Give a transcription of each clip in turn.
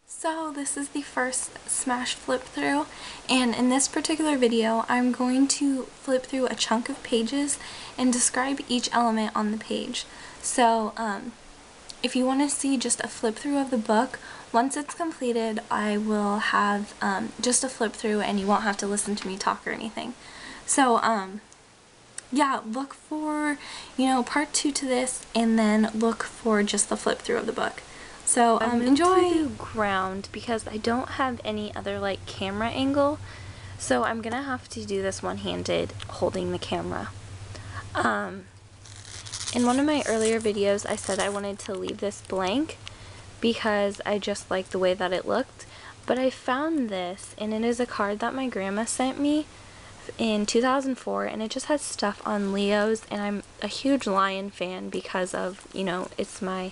So this is the first Smash flip through, and in this particular video I'm going to flip through a chunk of pages and describe each element on the page. So if you want to see just a flip through of the book, once it's completed I will have just a flip through and you won't have to listen to me talk or anything. So yeah, look for, part 2 to this, and then look for just the flip through of the book. So enjoy. To ground because I don't have any other like camera angle, so I'm gonna have to do this one-handed holding the camera. In one of my earlier videos I said I wanted to leave this blank because I just liked the way that it looked, but I found this and it is a card that my grandma sent me in 2004, and it just has stuff on Leos, and I'm a huge lion fan because of, it's my,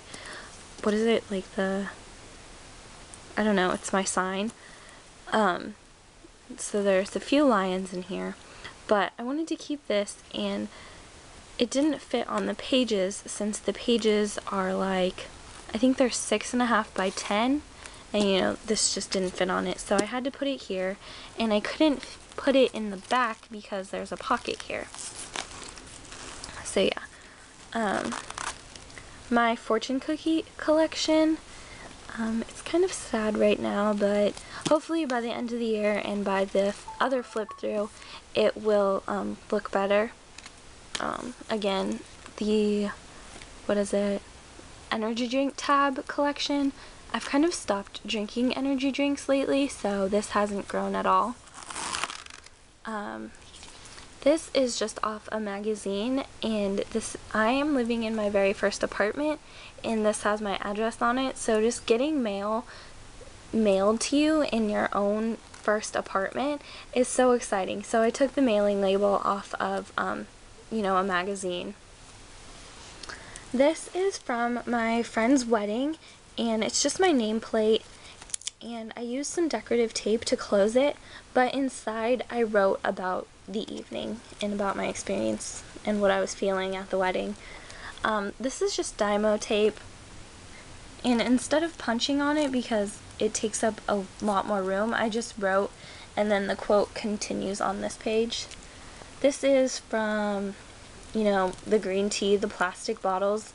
what is it, like I don't know, it's my sign. So there's a few lions in here, but I wanted to keep this, and it didn't fit on the pages since the pages are like, I think they're 6.5 by 10, and this just didn't fit on it, so I had to put it here, and I couldn't put it in the back because there's a pocket here. So yeah, my fortune cookie collection, it's kind of sad right now, but hopefully by the end of the year and by the other flip through it will look better. Again, the energy drink tab collection, I've kind of stopped drinking energy drinks lately, so this hasn't grown at all. This is just off a magazine, and I am living in my very first apartment, and this has my address on it, so just getting mail mailed to you in your own first apartment is so exciting. So I took the mailing label off of a magazine. This is from my friend's wedding, and it's just my nameplate, and I used some decorative tape to close it, but inside I wrote about the evening and about my experience and what I was feeling at the wedding. This is just Dymo tape, and instead of punching on it because it takes up a lot more room, I just wrote, and then the quote continues on this page. This is from, the green tea, the plastic bottles.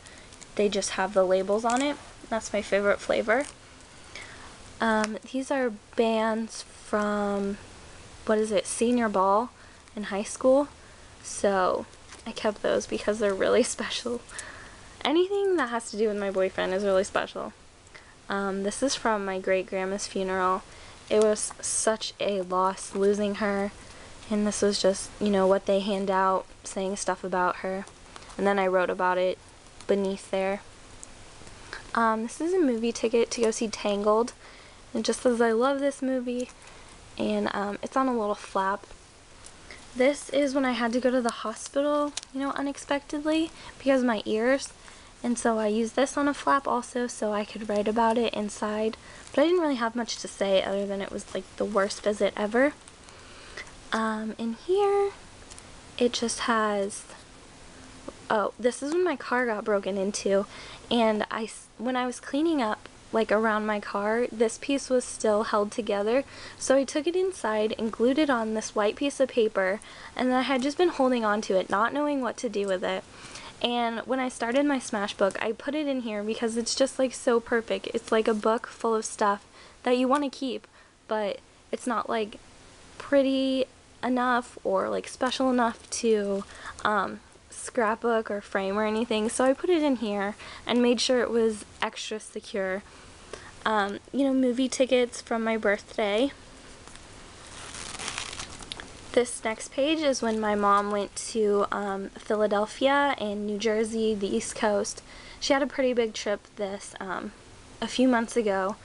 They just have the labels on it. That's my favorite flavor. These are bands from, senior ball in high school, so I kept those because they're really special. Anything that has to do with my boyfriend is really special. This is from my great-grandma's funeral. It was such a loss losing her, and this was just, what they hand out, saying stuff about her, and then I wrote about it beneath there. This is a movie ticket to go see Tangled. It just says I love this movie, and it's on a little flap. This is when I had to go to the hospital, unexpectedly because of my ears, and so I used this on a flap also so I could write about it inside, but I didn't really have much to say other than it was like the worst visit ever. In here it just has, this is when my car got broken into, and when I was cleaning up like around my car, this piece was still held together, so I took it inside and glued it on this white piece of paper, and then I had just been holding on to it, not knowing what to do with it. And when I started my Smash book, I put it in here because it's just like so perfect. It's like a book full of stuff that you want to keep, but it's not like pretty enough or like special enough to scrapbook or frame or anything, so I put it in here and made sure it was extra secure. Movie tickets from my birthday. This next page is when my mom went to Philadelphia and New Jersey, the East Coast. She had a pretty big trip this a few months ago,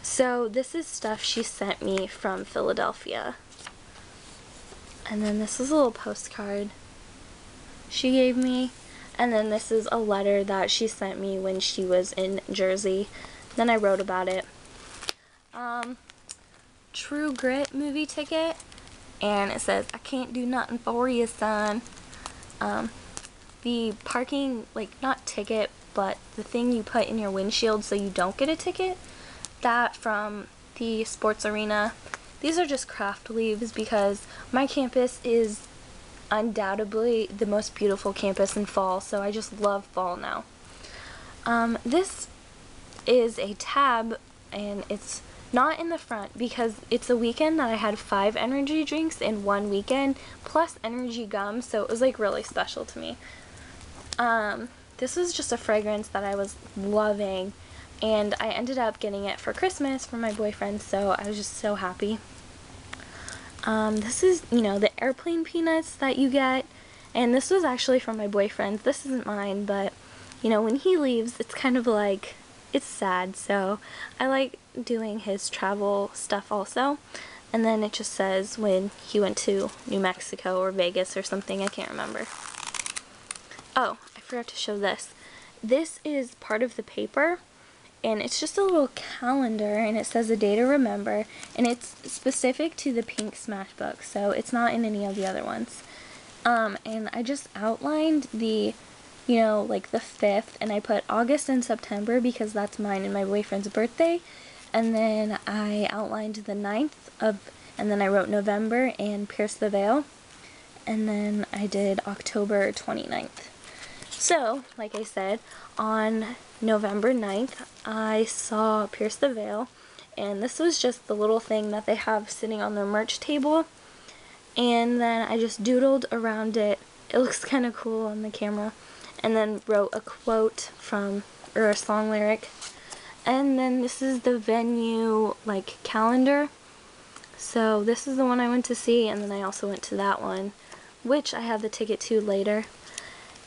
so this is stuff she sent me from Philadelphia. And then this is a little postcard she gave me, and then this is a letter that she sent me when she was in Jersey. Then I wrote about it. True Grit movie ticket, and it says, I can't do nothing for you, son. The parking, not ticket, but the thing you put in your windshield so you don't get a ticket, that from the sports arena. These are just craft leaves because my campus is undoubtedly the most beautiful campus in fall, so I just love fall now. This is a tab, and it's not in the front because it's a weekend that I had 5 energy drinks in one weekend plus energy gum, so it was like really special to me. This was just a fragrance that I was loving, and I ended up getting it for Christmas for my boyfriend, so I was just so happy. This is, the airplane peanuts that you get, and this was actually from my boyfriend. This isn't mine, but, when he leaves, it's kind of like, it's sad, so I like doing his travel stuff also. And then it just says when he went to New Mexico or Vegas or something, I can't remember. Oh, I forgot to show this. This is part of the paper, and it's just a little calendar, and it says a day to remember, and it's specific to the Pink Smash book, so it's not in any of the other ones. And I just outlined the, like the 5th, and I put August and September because that's mine and my boyfriend's birthday, and then I outlined the 9th and then I wrote November and Pierce the Veil, and then I did October 29th. So, like I said, on November 9th, I saw Pierce the Veil, and this was just the little thing that they have sitting on their merch table, and then I just doodled around it. It looks kind of cool on the camera, and then wrote a quote or a song lyric, and then this is the venue, like, calendar. So this is the one I went to see, and then I also went to that one, which I have the ticket to later.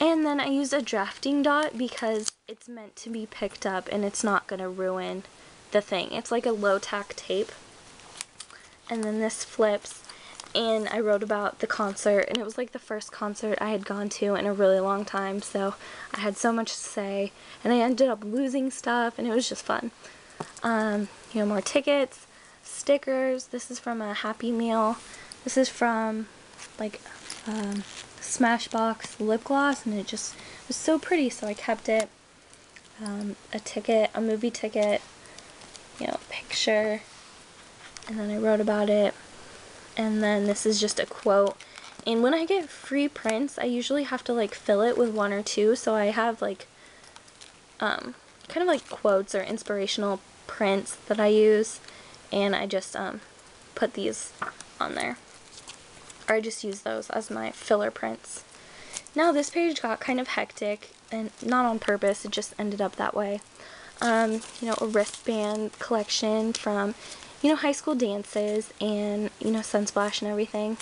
And then I used a drafting dot because it's meant to be picked up and it's not going to ruin the thing. It's like a low-tack tape. And then this flips, and I wrote about the concert, and it was like the first concert I had gone to in a really long time, so I had so much to say, and I ended up losing stuff, and it was just fun. More tickets, stickers. This is from a Happy Meal. This is from like Smashbox lip gloss, and it just was so pretty, so I kept it. A ticket, a movie ticket, picture, and then I wrote about it. And then this is just a quote, and when I get free prints, I usually have to like fill it with 1 or 2, so I have like kind of like quotes or inspirational prints that I use, and I just put these on there. Or I just use those as my filler prints. Now this page got kind of hectic, and not on purpose, it just ended up that way. A wristband collection from, high school dances and, Sunsplash and everything.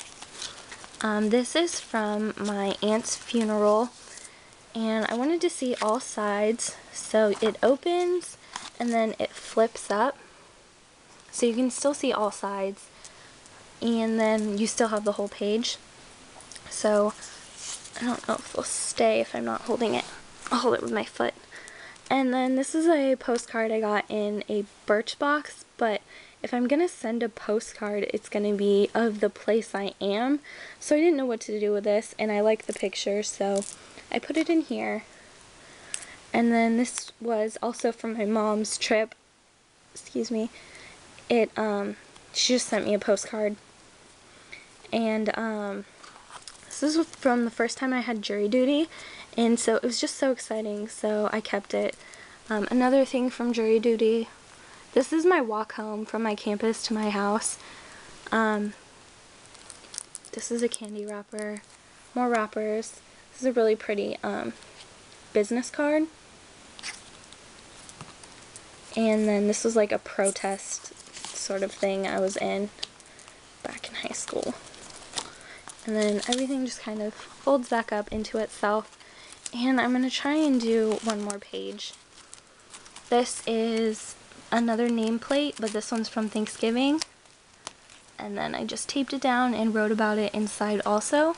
This is from my aunt's funeral, and I wanted to see all sides, so it opens and then it flips up, so you can still see all sides, and then you still have the whole page. So I don't know if it'll stay if I'm not holding it. I'll hold it with my foot. And then this is a postcard I got in a Birchbox, but if I'm gonna send a postcard, it's gonna be of the place I am, so I didn't know what to do with this, and I like the picture, so I put it in here. And then this was also from my mom's trip. Excuse me. She just sent me a postcard, and this is from the first time I had jury duty, and so it was just so exciting, so I kept it. Another thing from jury duty, this is my walk home from my campus to my house. This is a candy wrapper, more wrappers. This is a really pretty business card. And then this was like a protest sort of thing I was in back in high school. And then everything just kind of folds back up into itself. And I'm going to try and do one more page. This is another nameplate, but this one's from Thanksgiving. And then I just taped it down and wrote about it inside also.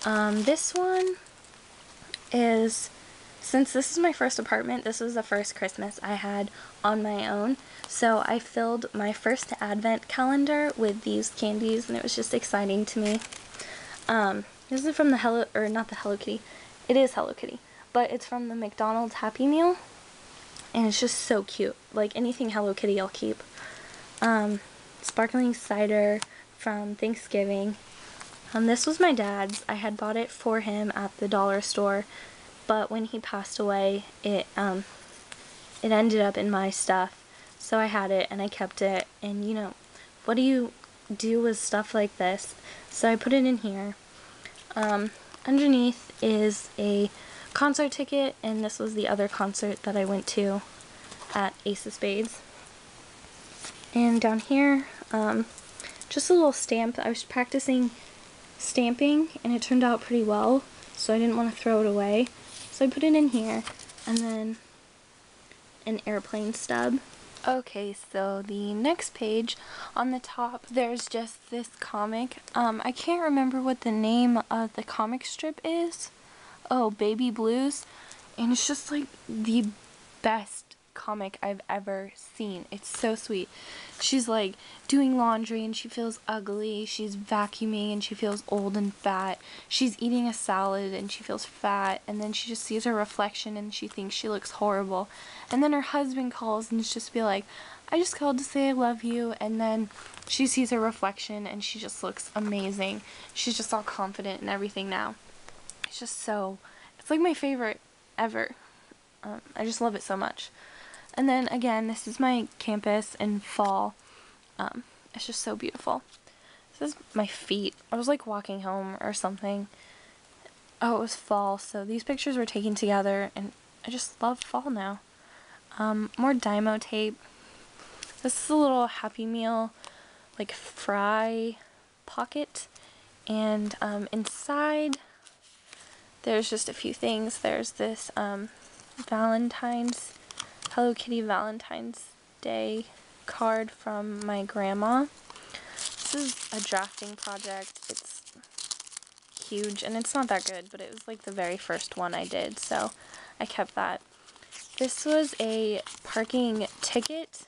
This one is, since this is my first apartment, this was the first Christmas I had on my own. So I filled my first advent calendar with these candies, and it was just exciting to me. This is from not the Hello Kitty. It is Hello Kitty, but it's from the McDonald's Happy Meal. and it's just so cute. Like anything Hello Kitty I'll keep. Sparkling cider from Thanksgiving. This was my dad's. I had bought it for him at the dollar store, but when he passed away, it ended up in my stuff. So I had it and I kept it, and you know, what do you do with stuff like this? So I put it in here. Underneath is a concert ticket, and this was the other concert that I went to at Ace of Spades. And down here, just a little stamp. I was practicing stamping and it turned out pretty well, so I didn't want to throw it away. So I put it in here, and then an airplane stub. Okay, so the next page, on the top, there's just this comic. I can't remember what the name of the comic strip is. Oh, Baby Blues. And it's just like the best comic I've ever seen. It's so sweet. She's like doing laundry and she feels ugly. She's vacuuming and she feels old and fat. She's eating a salad and she feels fat, and then she just sees her reflection and she thinks she looks horrible. And then her husband calls and it's just be like, I just called to say I love you. And then she sees her reflection and she just looks amazing. She's just all confident and everything now. It's just so, it's like my favorite ever. I just love it so much. And then again, this is my campus in fall. It's just so beautiful. This is my feet. I was like walking home or something. Oh, it was fall, so these pictures were taken together, and I just love fall now. More Dymo tape. This is a little Happy Meal, like fry pocket, and inside there's just a few things. There's this Hello Kitty Valentine's Day card from my grandma. This is a drafting project. It's huge and it's not that good, but it was like the very first one I did, so I kept that. This was a parking ticket.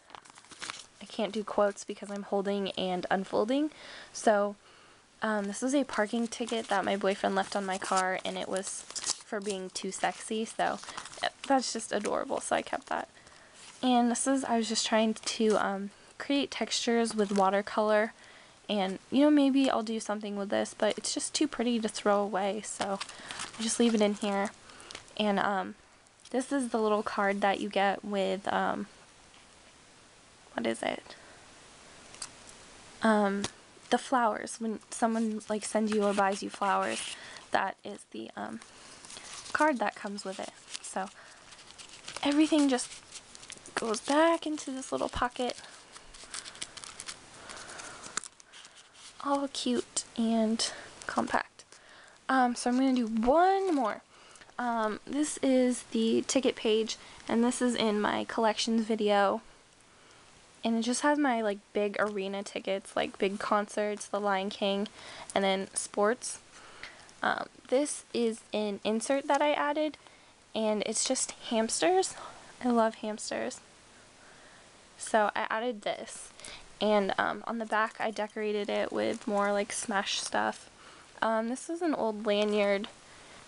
I can't do quotes because I'm holding and unfolding. So this was a parking ticket that my boyfriend left on my car, and it was for being too sexy, so that's just adorable, so I kept that. And this is, I was just trying to create textures with watercolor, and you know, maybe I'll do something with this, but it's just too pretty to throw away, so I just leave it in here. And this is the little card that you get with what is it? The flowers. When someone like sends you or buys you flowers, that is the card that comes with it. So everything just goes back into this little pocket, all cute and compact. So I'm going to do one more. This is the ticket page, and this is in my collections video, and it just has my like big arena tickets, like big concerts, The Lion King, and then sports. This is an insert that I added, and it's just hamsters. I love hamsters. So I added this, and on the back I decorated it with more like Smash stuff. This is an old lanyard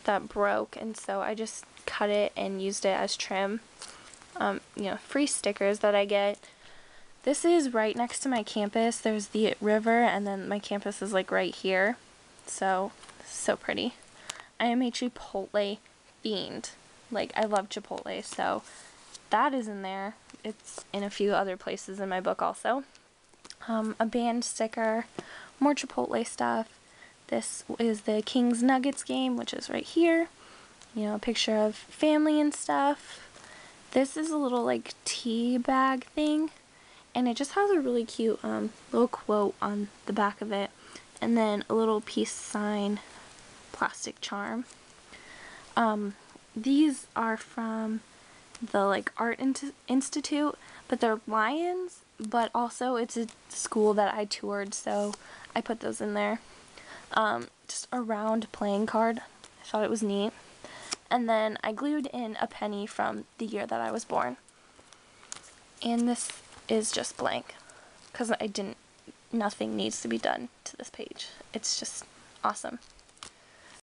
that broke, and so I just cut it and used it as trim. You know, free stickers that I get. This is right next to my campus. There's the river, and then my campus is like right here. So pretty. I am a Chipotle fiend. Like, I love Chipotle, so that is in there. It's in a few other places in my book also. A band sticker, more Chipotle stuff. This is the Kings Nuggets game, which is right here. You know, a picture of family and stuff. This is a little like tea bag thing, and it just has a really cute little quote on the back of it, and then a little peace sign plastic charm. These are from the like art institute, but they're lions, but also it's a school that I toured, so I put those in there. Just a round playing card. I thought it was neat. And then I glued in a penny from the year that I was born. And this is just blank, because nothing needs to be done to this page. It's just awesome.